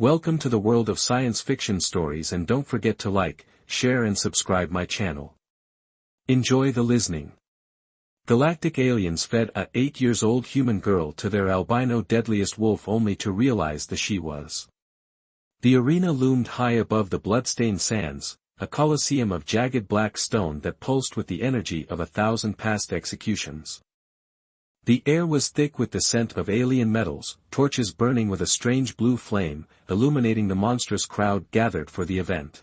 Welcome to the world of science fiction stories, and don't forget to like, share and subscribe my channel. Enjoy the listening. Galactic aliens fed a 8-year-old human girl to their albino deadliest wolf only to realize that she was. The arena loomed high above the blood-stained sands, a coliseum of jagged black stone that pulsed with the energy of 1,000 past executions. The air was thick with the scent of alien metals, torches burning with a strange blue flame, illuminating the monstrous crowd gathered for the event.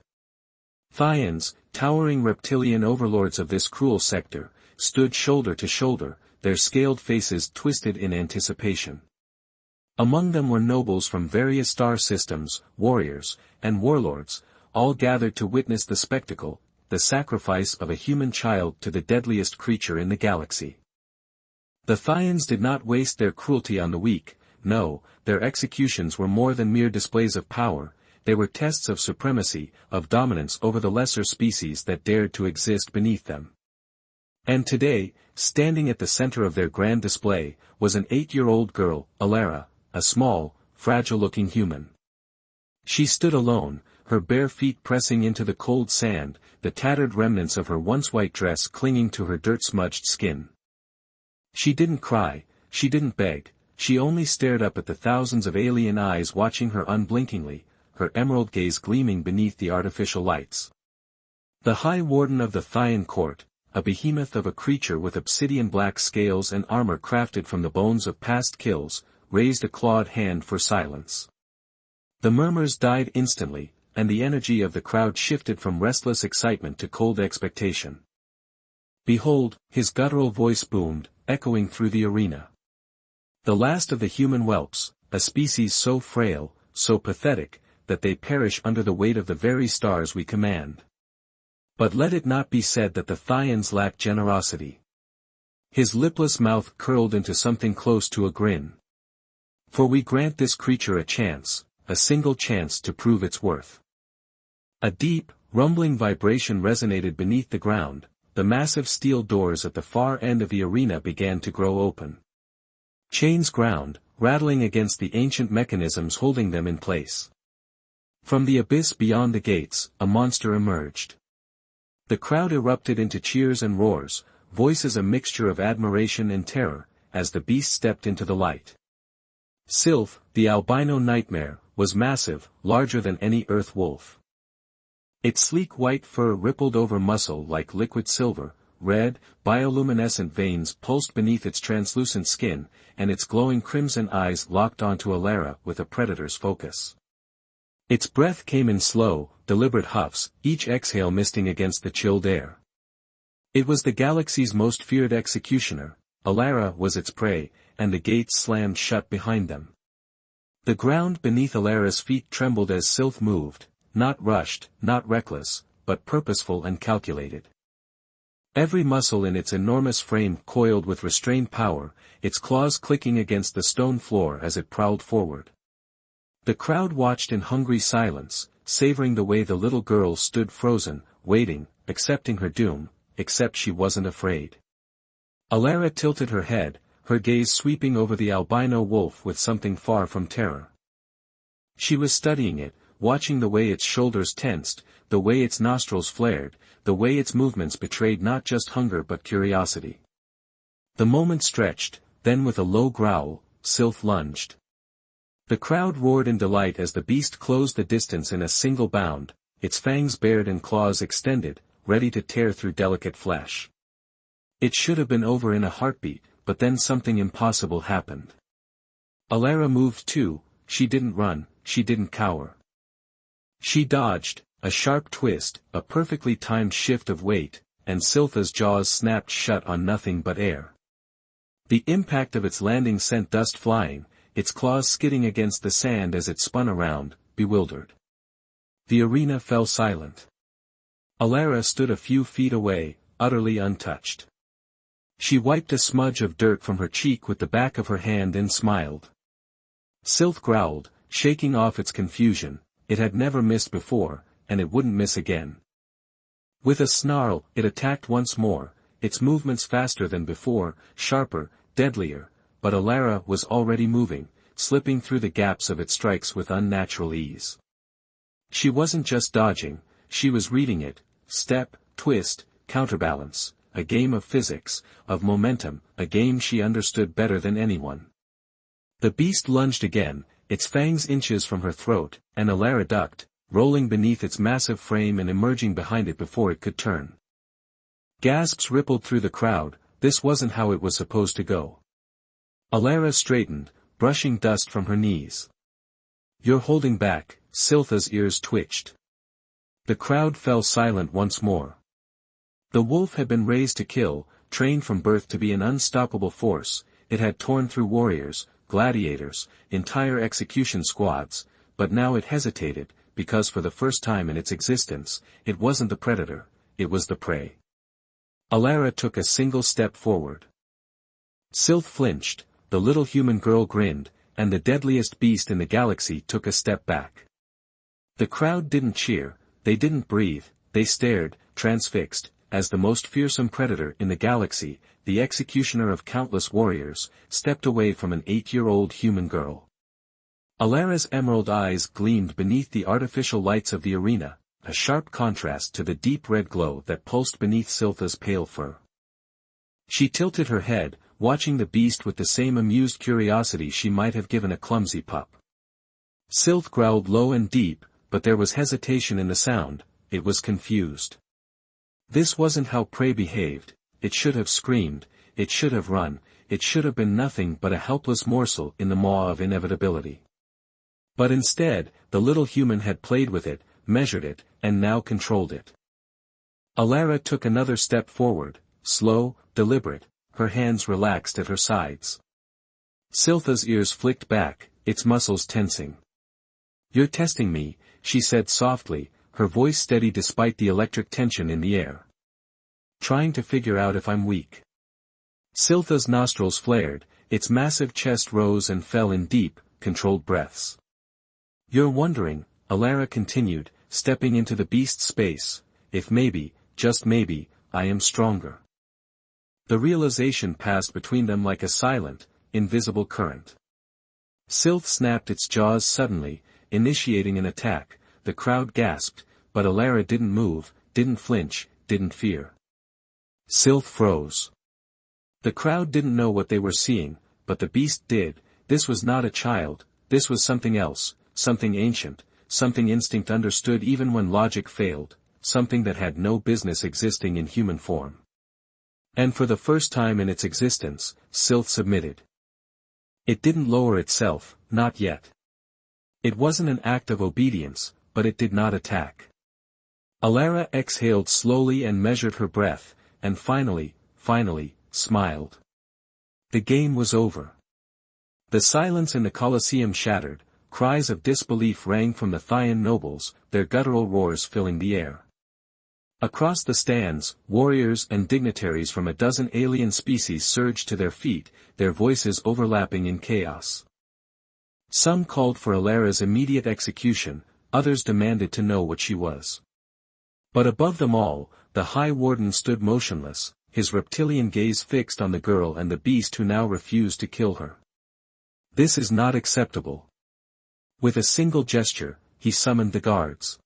Thians, towering reptilian overlords of this cruel sector, stood shoulder to shoulder, their scaled faces twisted in anticipation. Among them were nobles from various star systems, warriors, and warlords, all gathered to witness the spectacle, the sacrifice of a human child to the deadliest creature in the galaxy. The Thians did not waste their cruelty on the weak. No, their executions were more than mere displays of power, they were tests of supremacy, of dominance over the lesser species that dared to exist beneath them. And today, standing at the center of their grand display, was an 8-year-old girl, Alara, a small, fragile-looking human. She stood alone, her bare feet pressing into the cold sand, the tattered remnants of her once white dress clinging to her dirt-smudged skin. She didn't cry, she didn't beg, she only stared up at the thousands of alien eyes watching her unblinkingly, her emerald gaze gleaming beneath the artificial lights. The High Warden of the Thian court, a behemoth of a creature with obsidian black scales and armor crafted from the bones of past kills, raised a clawed hand for silence. The murmurs died instantly, and the energy of the crowd shifted from restless excitement to cold expectation. Behold, his guttural voice boomed, echoing through the arena. The last of the human whelps, a species so frail, so pathetic, that they perish under the weight of the very stars we command. But let it not be said that the Thians lack generosity. His lipless mouth curled into something close to a grin. For we grant this creature a chance, a single chance to prove its worth. A deep, rumbling vibration resonated beneath the ground. The massive steel doors at the far end of the arena began to grow open. Chains ground, rattling against the ancient mechanisms holding them in place. From the abyss beyond the gates, a monster emerged. The crowd erupted into cheers and roars, voices a mixture of admiration and terror, as the beast stepped into the light. Sylph, the albino nightmare, was massive, larger than any earth wolf. Its sleek white fur rippled over muscle like liquid silver, red, bioluminescent veins pulsed beneath its translucent skin, and its glowing crimson eyes locked onto Alara with a predator's focus. Its breath came in slow, deliberate huffs, each exhale misting against the chilled air. It was the galaxy's most feared executioner. Alara was its prey, and the gates slammed shut behind them. The ground beneath Alara's feet trembled as Sylph moved. Not rushed, not reckless, but purposeful and calculated. Every muscle in its enormous frame coiled with restrained power, its claws clicking against the stone floor as it prowled forward. The crowd watched in hungry silence, savoring the way the little girl stood frozen, waiting, accepting her doom, except she wasn't afraid. Alara tilted her head, her gaze sweeping over the albino wolf with something far from terror. She was studying it, watching the way its shoulders tensed, the way its nostrils flared, the way its movements betrayed not just hunger but curiosity. The moment stretched, then with a low growl, Sylph lunged. The crowd roared in delight as the beast closed the distance in a single bound, its fangs bared and claws extended, ready to tear through delicate flesh. It should have been over in a heartbeat, but then something impossible happened. Alara moved too. She didn't run, she didn't cower. She dodged, a sharp twist, a perfectly timed shift of weight, and Sylpha's jaws snapped shut on nothing but air. The impact of its landing sent dust flying, its claws skidding against the sand as it spun around, bewildered. The arena fell silent. Alara stood a few feet away, utterly untouched. She wiped a smudge of dirt from her cheek with the back of her hand and smiled. Sylph growled, shaking off its confusion. It had never missed before, and it wouldn't miss again. With a snarl, it attacked once more, its movements faster than before, sharper, deadlier, but Alara was already moving, slipping through the gaps of its strikes with unnatural ease. She wasn't just dodging, she was reading it: step, twist, counterbalance, a game of physics, of momentum, a game she understood better than anyone. The beast lunged again, its fangs inches from her throat, and Alara ducked, rolling beneath its massive frame and emerging behind it before it could turn. Gasps rippled through the crowd. This wasn't how it was supposed to go. Alara straightened, brushing dust from her knees. "You're holding back," Siltha's ears twitched. The crowd fell silent once more. The wolf had been raised to kill, trained from birth to be an unstoppable force. It had torn through warriors, gladiators, entire execution squads, but now it hesitated, because for the first time in its existence, it wasn't the predator, it was the prey. Alara took a single step forward. Silth flinched, the little human girl grinned, and the deadliest beast in the galaxy took a step back. The crowd didn't cheer, they didn't breathe, they stared, transfixed, as the most fearsome predator in the galaxy, the executioner of countless warriors, stepped away from an 8-year-old human girl. Alara's emerald eyes gleamed beneath the artificial lights of the arena, a sharp contrast to the deep red glow that pulsed beneath Siltha's pale fur. She tilted her head, watching the beast with the same amused curiosity she might have given a clumsy pup. Silth growled low and deep, but there was hesitation in the sound. It was confused. This wasn't how prey behaved. It should have screamed, it should have run, it should have been nothing but a helpless morsel in the maw of inevitability. But instead, the little human had played with it, measured it, and now controlled it. Alara took another step forward, slow, deliberate, her hands relaxed at her sides. Siltha's ears flicked back, its muscles tensing. "You're testing me," she said softly, her voice steady despite the electric tension in the air. "Trying to figure out if I'm weak." Siltha's nostrils flared, its massive chest rose and fell in deep, controlled breaths. "You're wondering," Alara continued, stepping into the beast's space, "if maybe, just maybe, I am stronger." The realization passed between them like a silent, invisible current. Silth snapped its jaws suddenly, initiating an attack. The crowd gasped, but Alara didn't move, didn't flinch, didn't fear. Silth froze. The crowd didn't know what they were seeing, but the beast did. This was not a child, this was something else, something ancient, something instinct understood even when logic failed, something that had no business existing in human form. And for the first time in its existence, Silth submitted. It didn't lower itself, not yet. It wasn't an act of obedience, but it did not attack. Alara exhaled slowly and measured her breath, and finally, smiled. The game was over. The silence in the Colosseum shattered, cries of disbelief rang from the Thaian nobles, their guttural roars filling the air. Across the stands, warriors and dignitaries from a dozen alien species surged to their feet, their voices overlapping in chaos. Some called for Alara's immediate execution, others demanded to know what she was. But above them all, the High Warden stood motionless, his reptilian gaze fixed on the girl and the beast who now refused to kill her. "This is not acceptable." With a single gesture, he summoned the guards.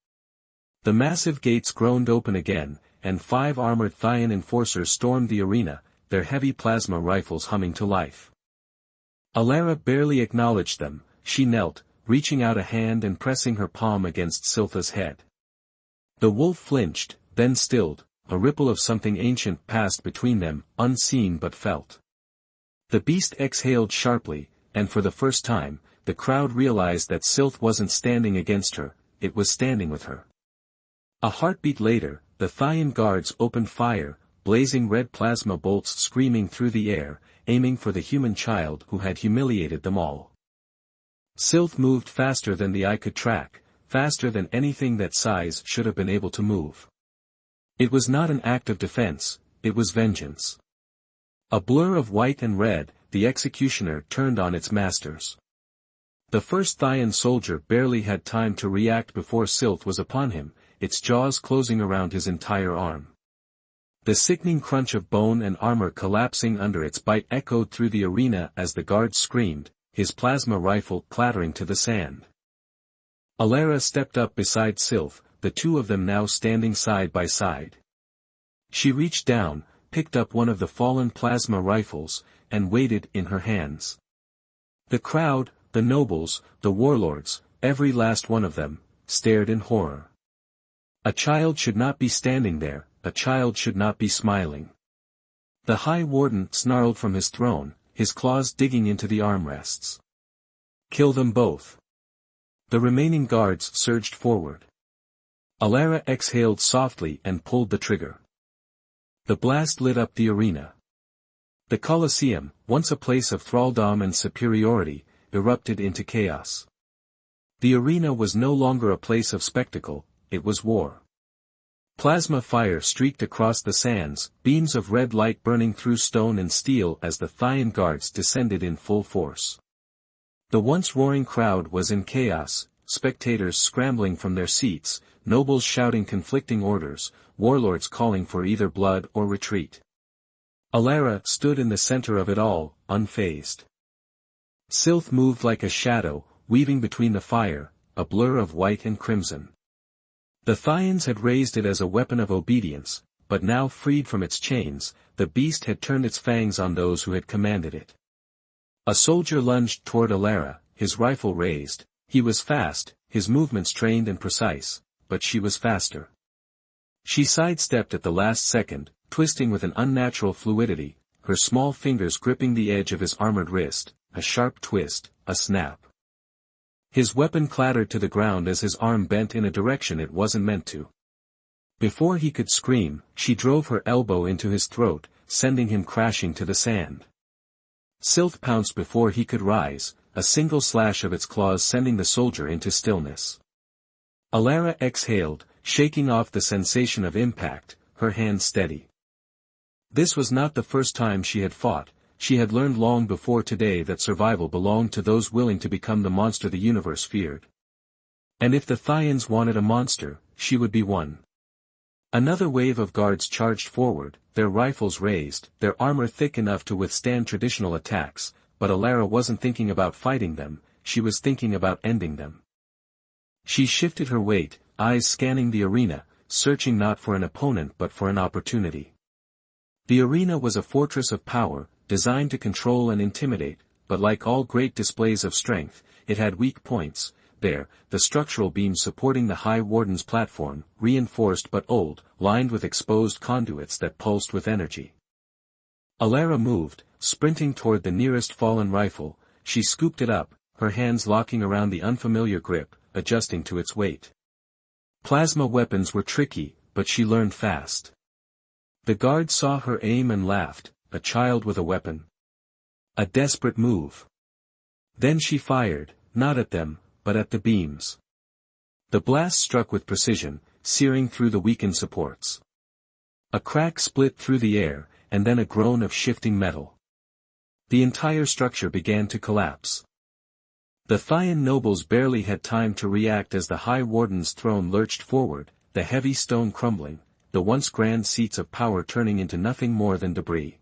The massive gates groaned open again, and 5 armored Thaian enforcers stormed the arena, their heavy plasma rifles humming to life. Alara barely acknowledged them. She knelt, reaching out a hand and pressing her palm against Siltha's head. The wolf flinched, then stilled, a ripple of something ancient passed between them, unseen but felt. The beast exhaled sharply, and for the first time, the crowd realized that Silth wasn't standing against her, it was standing with her. A heartbeat later, the Thaian guards opened fire, blazing red plasma bolts screaming through the air, aiming for the human child who had humiliated them all. Silth moved faster than the eye could track, faster than anything that size should have been able to move. It was not an act of defense, it was vengeance. A blur of white and red, the executioner turned on its masters. The first Thaian soldier barely had time to react before Silth was upon him, its jaws closing around his entire arm. The sickening crunch of bone and armor collapsing under its bite echoed through the arena as the guards screamed, his plasma rifle clattering to the sand. Alara stepped up beside Sylph, the two of them now standing side by side. She reached down, picked up one of the fallen plasma rifles, and weighed it in her hands. The crowd, the nobles, the warlords, every last one of them, stared in horror. A child should not be standing there, a child should not be smiling. The High Warden snarled from his throne, his claws digging into the armrests. Kill them both. The remaining guards surged forward. Alara exhaled softly and pulled the trigger. The blast lit up the arena. The Colosseum, once a place of thraldom and superiority, erupted into chaos. The arena was no longer a place of spectacle, it was war. Plasma fire streaked across the sands, beams of red light burning through stone and steel as the Thyan guards descended in full force. The once roaring crowd was in chaos, spectators scrambling from their seats, nobles shouting conflicting orders, warlords calling for either blood or retreat. Alara stood in the center of it all, unfazed. Sylph moved like a shadow, weaving between the fire, a blur of white and crimson. The Thyans had raised it as a weapon of obedience, but now freed from its chains, the beast had turned its fangs on those who had commanded it. A soldier lunged toward Alara, his rifle raised. He was fast, his movements trained and precise, but she was faster. She sidestepped at the last second, twisting with an unnatural fluidity, her small fingers gripping the edge of his armored wrist, a sharp twist, a snap. His weapon clattered to the ground as his arm bent in a direction it wasn't meant to. Before he could scream, she drove her elbow into his throat, sending him crashing to the sand. Sylph pounced before he could rise, a single slash of its claws sending the soldier into stillness. Alara exhaled, shaking off the sensation of impact, her hand steady. This was not the first time she had fought, she had learned long before today that survival belonged to those willing to become the monster the universe feared. And if the Thyans wanted a monster, she would be one. Another wave of guards charged forward, their rifles raised, their armor thick enough to withstand traditional attacks, but Alara wasn't thinking about fighting them, she was thinking about ending them. She shifted her weight, eyes scanning the arena, searching not for an opponent but for an opportunity. The arena was a fortress of power, designed to control and intimidate, but like all great displays of strength, it had weak points. There, the structural beam supporting the High Warden's platform, reinforced but old, lined with exposed conduits that pulsed with energy. Alara moved, sprinting toward the nearest fallen rifle. She scooped it up, her hands locking around the unfamiliar grip, adjusting to its weight. Plasma weapons were tricky, but she learned fast. The guard saw her aim and laughed, a child with a weapon. A desperate move. Then she fired, not at them, but at the beams. The blast struck with precision, searing through the weakened supports. A crack split through the air, and then a groan of shifting metal. The entire structure began to collapse. The Thyan nobles barely had time to react as the High Warden's throne lurched forward, the heavy stone crumbling, the once grand seats of power turning into nothing more than debris.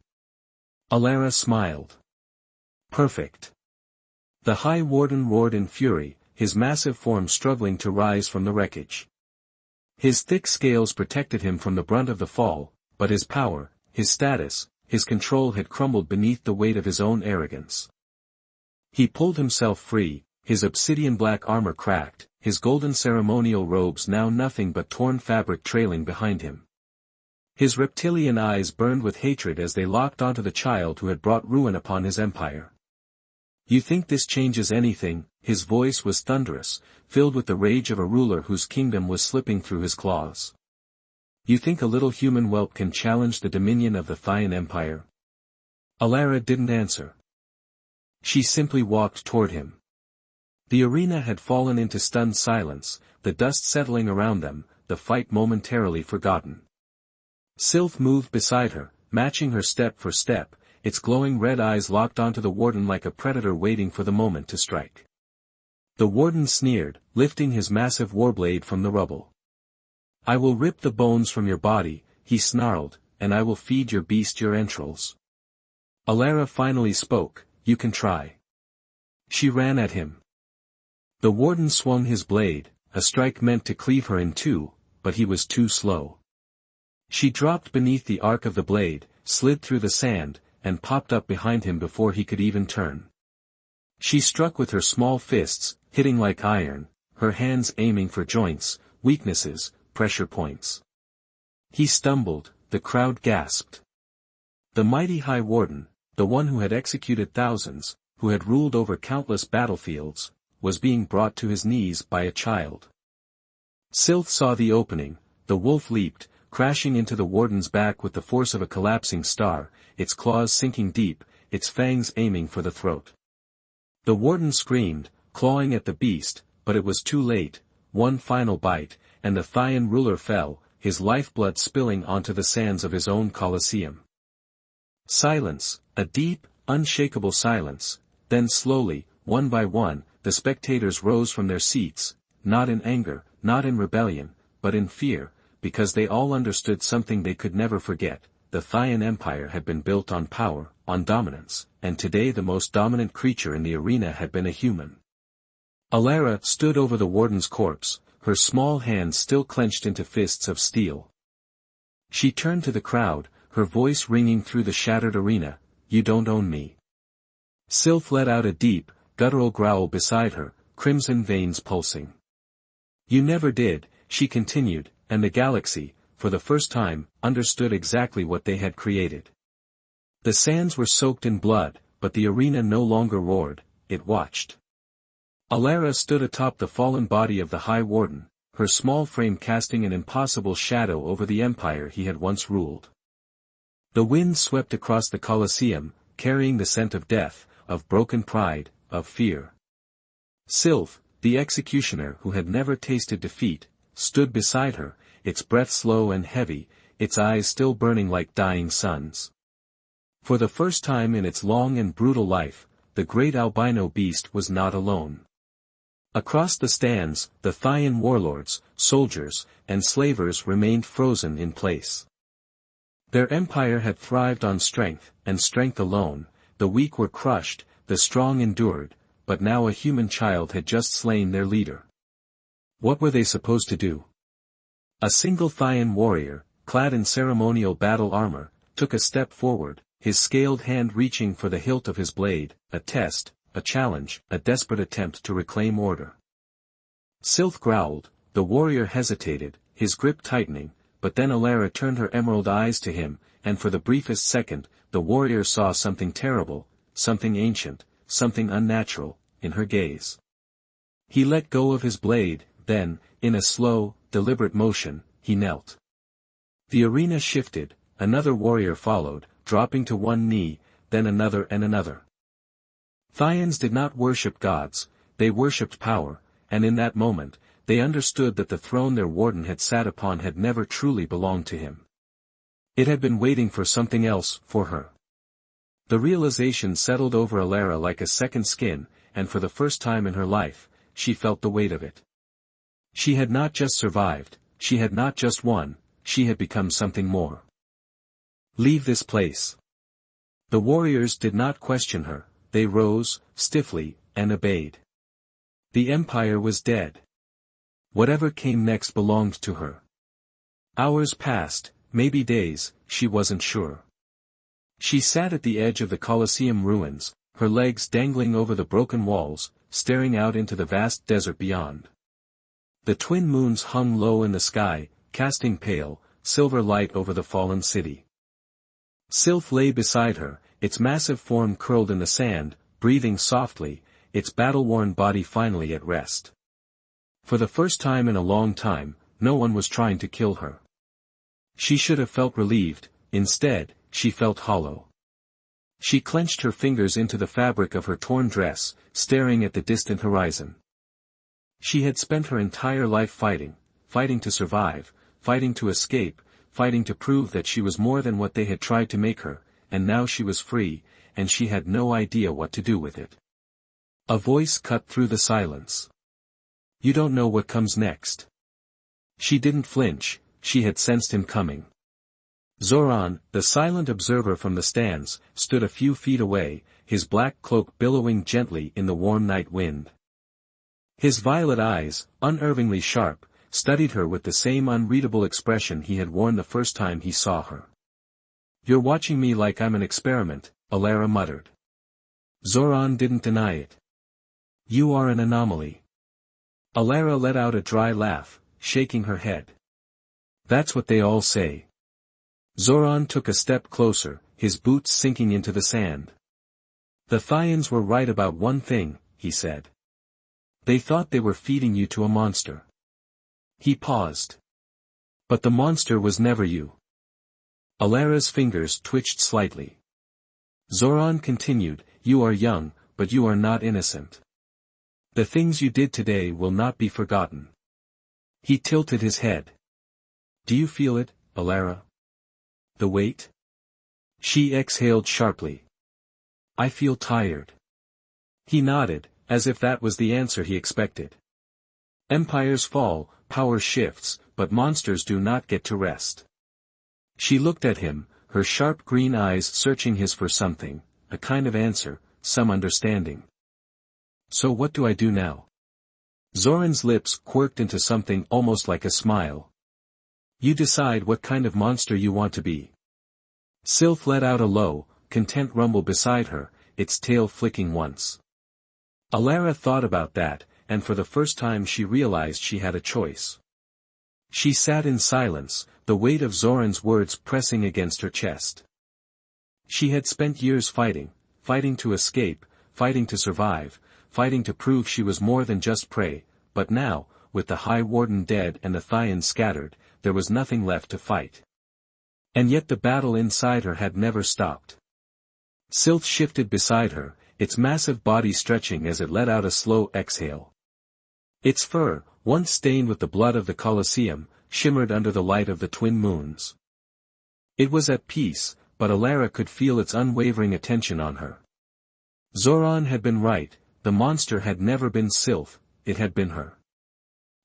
Alara smiled. Perfect. The High Warden roared in fury, his massive form struggling to rise from the wreckage. His thick scales protected him from the brunt of the fall, but his power, his status, his control had crumbled beneath the weight of his own arrogance. He pulled himself free, his obsidian-black armor cracked, his golden ceremonial robes now nothing but torn fabric trailing behind him. His reptilian eyes burned with hatred as they locked onto the child who had brought ruin upon his empire. You think this changes anything? His voice was thunderous, filled with the rage of a ruler whose kingdom was slipping through his claws. You think a little human whelp can challenge the dominion of the Thyan Empire? Alara didn't answer. She simply walked toward him. The arena had fallen into stunned silence, the dust settling around them, the fight momentarily forgotten. Sylph moved beside her, matching her step for step, its glowing red eyes locked onto the warden like a predator waiting for the moment to strike. The warden sneered, lifting his massive warblade from the rubble. I will rip the bones from your body, he snarled, and I will feed your beast your entrails. Alara finally spoke, you can try. She ran at him. The warden swung his blade, a strike meant to cleave her in two, but he was too slow. She dropped beneath the arc of the blade, slid through the sand, and popped up behind him before he could even turn. She struck with her small fists, hitting like iron, her hands aiming for joints, weaknesses, pressure points. He stumbled, the crowd gasped. The mighty High Warden, the one who had executed thousands, who had ruled over countless battlefields, was being brought to his knees by a child. Sylph saw the opening, the wolf leaped, crashing into the warden's back with the force of a collapsing star, its claws sinking deep, its fangs aiming for the throat. The warden screamed, clawing at the beast, but it was too late. One final bite, and the Thyan ruler fell, his lifeblood spilling onto the sands of his own Colosseum. Silence, a deep, unshakable silence, then slowly, one by one, the spectators rose from their seats, not in anger, not in rebellion, but in fear, because they all understood something they could never forget. The Thyan Empire had been built on power, on dominance, and today the most dominant creature in the arena had been a human. Alara stood over the warden's corpse, her small hands still clenched into fists of steel. She turned to the crowd, her voice ringing through the shattered arena, "You don't own me." Sylph let out a deep, guttural growl beside her, crimson veins pulsing. "You never did," she continued, and the galaxy, for the first time, understood exactly what they had created. The sands were soaked in blood, but the arena no longer roared, it watched. Alara stood atop the fallen body of the High Warden, her small frame casting an impossible shadow over the empire he had once ruled. The wind swept across the Colosseum, carrying the scent of death, of broken pride, of fear. Sylph, the executioner who had never tasted defeat, stood beside her, its breath slow and heavy, its eyes still burning like dying suns. For the first time in its long and brutal life, the great albino beast was not alone. Across the stands, the Thyan warlords, soldiers, and slavers remained frozen in place. Their empire had thrived on strength, and strength alone. The weak were crushed, the strong endured, but now a human child had just slain their leader. What were they supposed to do? A single Thyan warrior, clad in ceremonial battle armor, took a step forward, his scaled hand reaching for the hilt of his blade, a test, a challenge, a desperate attempt to reclaim order. Sylph growled, the warrior hesitated, his grip tightening, but then Alara turned her emerald eyes to him, and for the briefest second, the warrior saw something terrible, something ancient, something unnatural, in her gaze. He let go of his blade, then, in a slow, deliberate motion, he knelt. The arena shifted, another warrior followed, dropping to one knee, then another and another. Thyans did not worship gods, they worshipped power, and in that moment, they understood that the throne their warden had sat upon had never truly belonged to him. It had been waiting for something else, for her. The realization settled over Alara like a second skin, and for the first time in her life, she felt the weight of it. She had not just survived, she had not just won, she had become something more. "Leave this place." The warriors did not question her, they rose, stiffly, and obeyed. The empire was dead. Whatever came next belonged to her. Hours passed, maybe days, she wasn't sure. She sat at the edge of the Colosseum ruins, her legs dangling over the broken walls, staring out into the vast desert beyond. The twin moons hung low in the sky, casting pale, silver light over the fallen city. Sylph lay beside her, its massive form curled in the sand, breathing softly, its battle-worn body finally at rest. For the first time in a long time, no one was trying to kill her. She should have felt relieved, instead, she felt hollow. She clenched her fingers into the fabric of her torn dress, staring at the distant horizon. She had spent her entire life fighting, fighting to survive, fighting to escape, fighting to prove that she was more than what they had tried to make her, and now she was free, and she had no idea what to do with it. A voice cut through the silence. "You don't know what comes next." She didn't flinch, she had sensed him coming. Zoran, the silent observer from the stands, stood a few feet away, his black cloak billowing gently in the warm night wind. His violet eyes, unervingly sharp, studied her with the same unreadable expression he had worn the first time he saw her. "You're watching me like I'm an experiment," Alara muttered. Zoran didn't deny it. "You are an anomaly." Alara let out a dry laugh, shaking her head. "That's what they all say." Zoran took a step closer, his boots sinking into the sand. "The Thians were right about one thing," he said. "They thought they were feeding you to a monster." He paused. "But the monster was never you." Alara's fingers twitched slightly. Zoran continued, "You are young, but you are not innocent. The things you did today will not be forgotten." He tilted his head. "Do you feel it, Alara? The weight?" She exhaled sharply. "I feel tired." He nodded, as if that was the answer he expected. Empires fall, power shifts, but monsters do not get to rest. She looked at him, her sharp green eyes searching his for something, a kind of answer, some understanding. "So what do I do now?" Zoran's lips quirked into something almost like a smile. "You decide what kind of monster you want to be." Sylph let out a low, content rumble beside her, its tail flicking once. Alara thought about that, and for the first time she realized she had a choice. She sat in silence, the weight of Zoran's words pressing against her chest. She had spent years fighting to escape, fighting to survive, fighting to prove she was more than just prey, but now, with the High Warden dead and the Thians scattered, there was nothing left to fight. And yet the battle inside her had never stopped. Sylph shifted beside her, its massive body stretching as it let out a slow exhale. Its fur, once stained with the blood of the Colosseum, shimmered under the light of the twin moons. It was at peace, but Alara could feel its unwavering attention on her. Zoran had been right, the monster had never been Sylph, it had been her.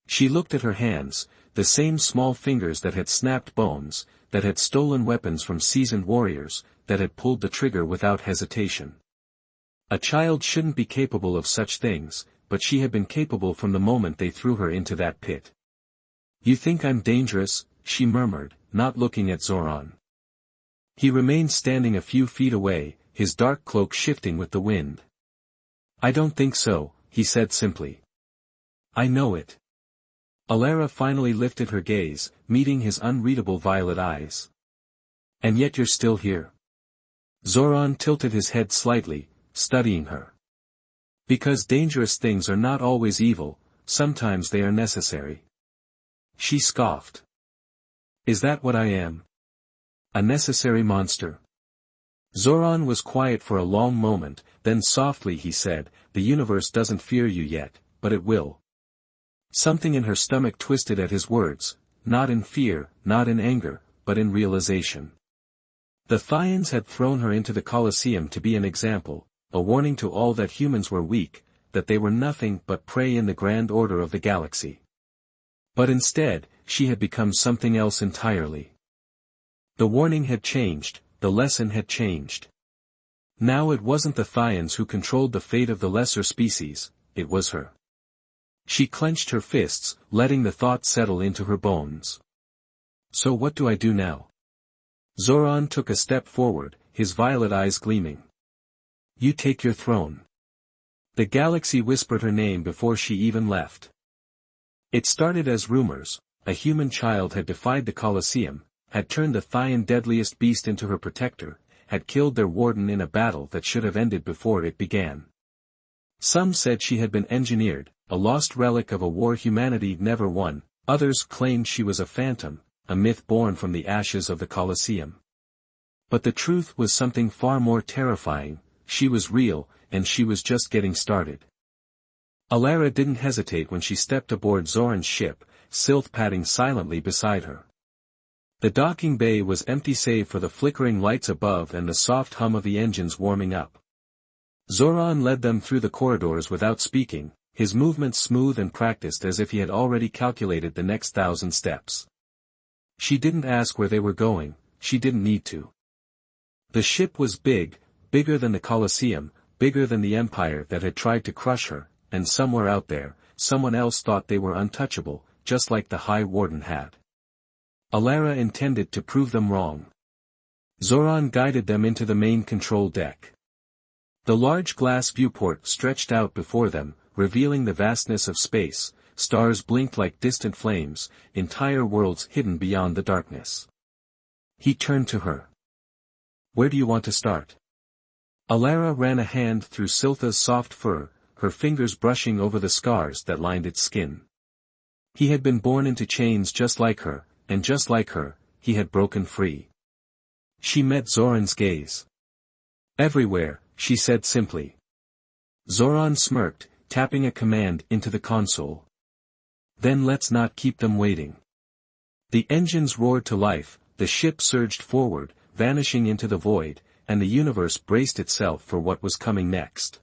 She looked at her hands, the same small fingers that had snapped bones, that had stolen weapons from seasoned warriors, that had pulled the trigger without hesitation. A child shouldn't be capable of such things, but she had been capable from the moment they threw her into that pit. "You think I'm dangerous?" she murmured, not looking at Zoran. He remained standing a few feet away, his dark cloak shifting with the wind. "I don't think so," he said simply. "I know it." Alara finally lifted her gaze, meeting his unreadable violet eyes. "And yet you're still here." Zoran tilted his head slightly, studying her. "Because dangerous things are not always evil, sometimes they are necessary." She scoffed. "Is that what I am? A necessary monster?" Zoran was quiet for a long moment, then softly he said, "The universe doesn't fear you yet, but it will." Something in her stomach twisted at his words, not in fear, not in anger, but in realization. The Thians had thrown her into the Colosseum to be an example, a warning to all that humans were weak, that they were nothing but prey in the grand order of the galaxy. But instead, she had become something else entirely. The warning had changed, the lesson had changed. Now it wasn't the Thians who controlled the fate of the lesser species, it was her. She clenched her fists, letting the thought settle into her bones. "So what do I do now?" Zoran took a step forward, his violet eyes gleaming. "You take your throne." The galaxy whispered her name before she even left. It started as rumors. A human child had defied the Colosseum, had turned the Thian deadliest beast into her protector, had killed their warden in a battle that should have ended before it began. Some said she had been engineered, a lost relic of a war humanity never won, others claimed she was a phantom, a myth born from the ashes of the Colosseum. But the truth was something far more terrifying. She was real, and she was just getting started. Alara didn't hesitate when she stepped aboard Zoran's ship, Sylph padding silently beside her. The docking bay was empty save for the flickering lights above and the soft hum of the engines warming up. Zoran led them through the corridors without speaking, his movements smooth and practiced as if he had already calculated the next 1,000 steps. She didn't ask where they were going, she didn't need to. The ship was big, bigger than the Colosseum, bigger than the empire that had tried to crush her, and somewhere out there, someone else thought they were untouchable, just like the High Warden had. Alara intended to prove them wrong. Zoran guided them into the main control deck. The large glass viewport stretched out before them, revealing the vastness of space. Stars blinked like distant flames, entire worlds hidden beyond the darkness. He turned to her. "Where do you want to start?" Alara ran a hand through Siltha's soft fur, her fingers brushing over the scars that lined its skin. He had been born into chains just like her, and just like her, he had broken free. She met Zoran's gaze. "Everywhere," she said simply. Zoran smirked, tapping a command into the console. "Then let's not keep them waiting." The engines roared to life, the ship surged forward, vanishing into the void, and the universe braced itself for what was coming next.